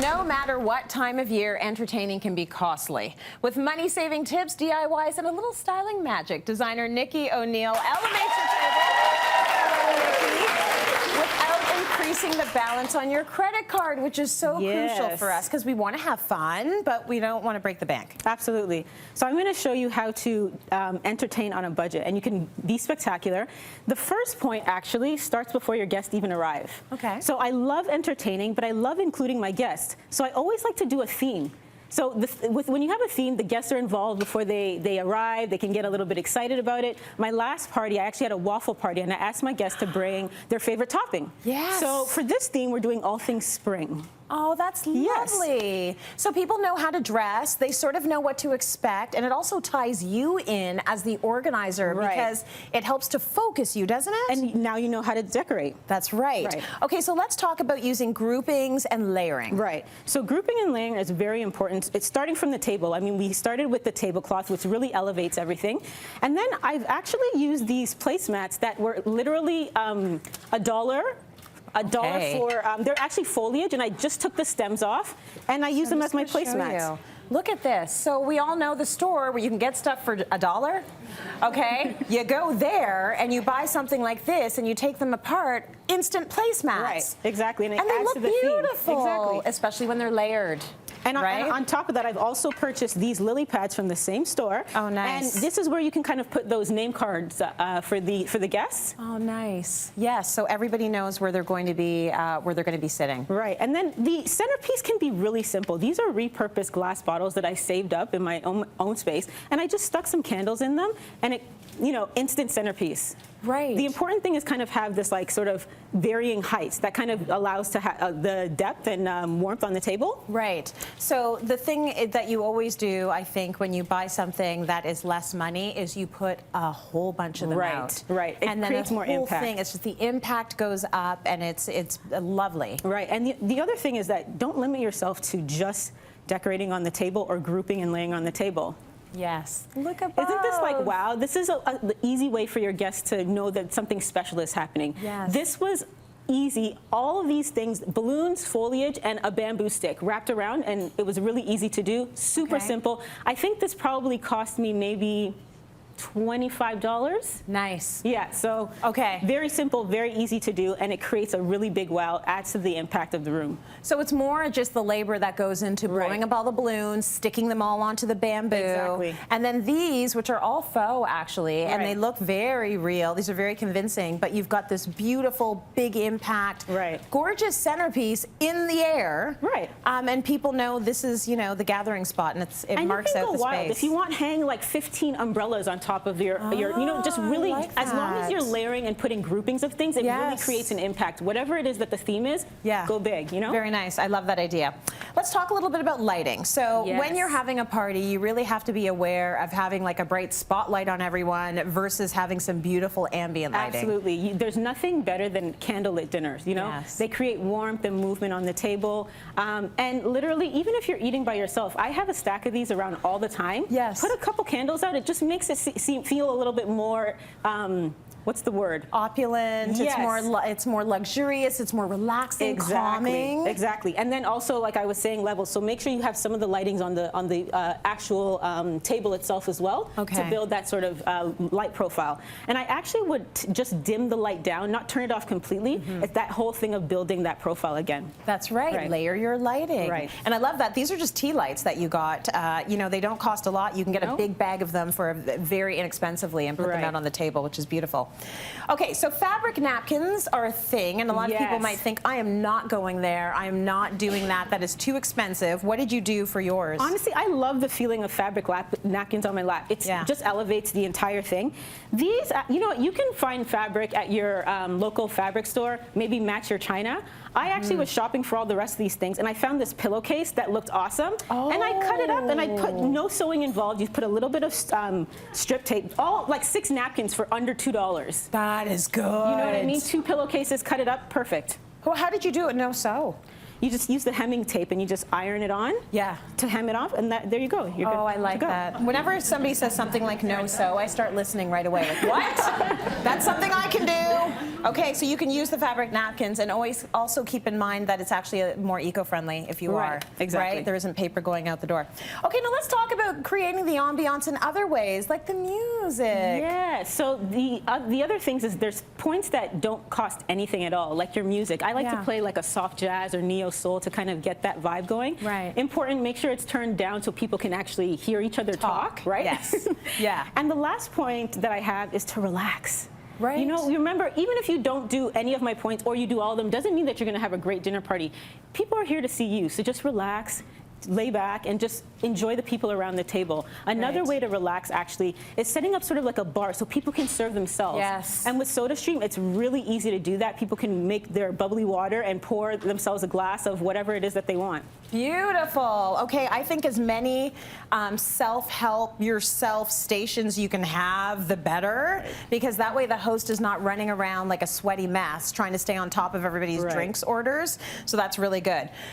No matter what time of year, entertaining can be costly. With money-saving tips, DIYs, and a little styling magic, designer Nikki Onile elevates your table without increasing the balance on your credit card, which is so crucial for us because we want to have fun, but we don't want to break the bank. Absolutely. So I'm going to show you how to entertain on a budget, and you can be spectacular. The first point actually starts before your guests even arrive. Okay. So I love entertaining, but I love including my guests. So I always like to do a theme. So when you have a theme, the guests are involved before they arrive. They can get a little bit excited about it. My last party, I actually had a waffle party, and I asked my guests to bring their favorite topping. Yes. So for this theme, we're doing all things spring. Oh, that's lovely. Yes. So people know how to dress. They sort of know what to expect. And it also ties you in as the organizer because it helps to focus you, doesn't it? And now you know how to decorate. That's right. Okay, so let's talk about using groupings and layering. Right. So grouping and layering is very important. It's starting from the table. I mean, we started with the tablecloth, which really elevates everything. And then I've actually used these placemats that were literally $1. $1 for, they're actually foliage, and I just took the stems off, and I use them as my placemats. Look at this. So we all know the store where you can get stuff for $1. Okay, you go there and you buy something like this, and you take them apart. Instant placemats. Right. Exactly. And, they look beautiful, exactly. Especially when they're layered. And on top of that, I've also purchased these lily pads from the same store. Oh, nice. And this is where you can kind of put those name cards for the guests. Oh, nice. Yes. So everybody knows where they're going to be sitting. Right. And then the centerpiece can be really simple. These are repurposed glass bottles that I saved up in my own space, and I just stuck some candles in them, and it, instant centerpiece. Right. The important thing is kind of have this like sort of varying heights that kind of allows to have the depth and warmth on the table. Right. So the thing that you always do, I think, when you buy something that is less money, is you put a whole bunch of them out. Right. It creates more impact. It's just the impact goes up, and it's lovely. Right. And the other thing is that don't limit yourself to just decorating on the table or grouping and laying on the table. Yes. Look above. Isn't this like, wow? This is the easy way for your guests to know that something special is happening. Yes. This was easy. All of these things, balloons, foliage, and a bamboo stick wrapped around, and it was really easy to do. Super simple. I think this probably cost me maybe $25. Nice. Yeah, so very simple, very easy to do, and it creates a really big wow, adds to the impact of the room. So it's more just the labor that goes into blowing up all the balloons, sticking them all onto the bamboo. Exactly. And then these, which are all faux actually, and they look very real. These are very convincing, but you've got this beautiful big impact, gorgeous centerpiece in the air. Right. And people know this is, the gathering spot, and it marks out the space. If you want hang like 15 umbrellas on top of your just really, as long as you're layering and putting groupings of things, it really creates an impact. Whatever it is that the theme is, go big, Very nice. I love that idea. Let's talk a little bit about lighting. So when you're having a party, you really have to be aware of having like a bright spotlight on everyone versus having some beautiful ambient lighting. Absolutely. There's nothing better than candlelit dinners, They create warmth and movement on the table. And literally, even if you're eating by yourself, I have a stack of these around all the time. Yes. Put a couple candles out. It just makes it feel a little bit more, what's the word? Opulent. Yes. It's more luxurious. It's more relaxing, calming. Exactly. And then also, like I was saying, levels. So make sure you have some of the lightings on the actual table itself as well to build that sort of light profile. And I actually would just dim the light down, not turn it off completely. It's that whole thing of building that profile again. That's right. Layer your lighting. Right. And I love that. These are just tea lights that you got. They don't cost a lot. You can get a big bag of them for very inexpensively and put them out on the table, which is beautiful. Okay, so fabric napkins are a thing, and a lot of people might think, I am not going there. I am not doing that. That is too expensive. What did you do for yours? Honestly, I love the feeling of fabric napkins on my lap. It just elevates the entire thing. These, you can find fabric at your local fabric store, maybe match your china. I actually was shopping for all the rest of these things, and I found this pillowcase that looked awesome. And I cut it up, and I put no sewing involved. You put a little bit of strip tape, all like 6 napkins for under $2. That is good. You know what I mean? 2 pillowcases, cut it up, perfect. Well, how did you do it? No sew. You just use the hemming tape and you just iron it on to hem it off, and there you go. You're good. I like that. Whenever somebody says something like no sew, I start listening right away. Like, what? That's something I can do. Okay, so you can use the fabric napkins, and always also keep in mind that it's actually more eco-friendly if you are. Exactly. Right? There isn't paper going out the door. Okay, now let's talk about creating the ambiance in other ways, like the music. Yeah, so the other things is there's points that don't cost anything at all, like your music. I like to play like a soft jazz or neo soul to kind of get that vibe going. Right. Important, make sure it's turned down so people can actually hear each other talk, right? Yes. Yeah. And the last point that I have is to relax. Right. You know, remember, even if you don't do any of my points or you do all of them, doesn't mean that you're going to have a great dinner party. People are here to see you, so just relax, lay back, and just enjoy the people around the table. Another way to relax, actually, is setting up sort of like a bar so people can serve themselves. Yes. And with SodaStream, it's really easy to do that. People can make their bubbly water and pour themselves a glass of whatever it is that they want. Beautiful. Okay, I think as many self-help yourself stations you can have, the better, because that way the host is not running around like a sweaty mess trying to stay on top of everybody's drinks orders. So that's really good.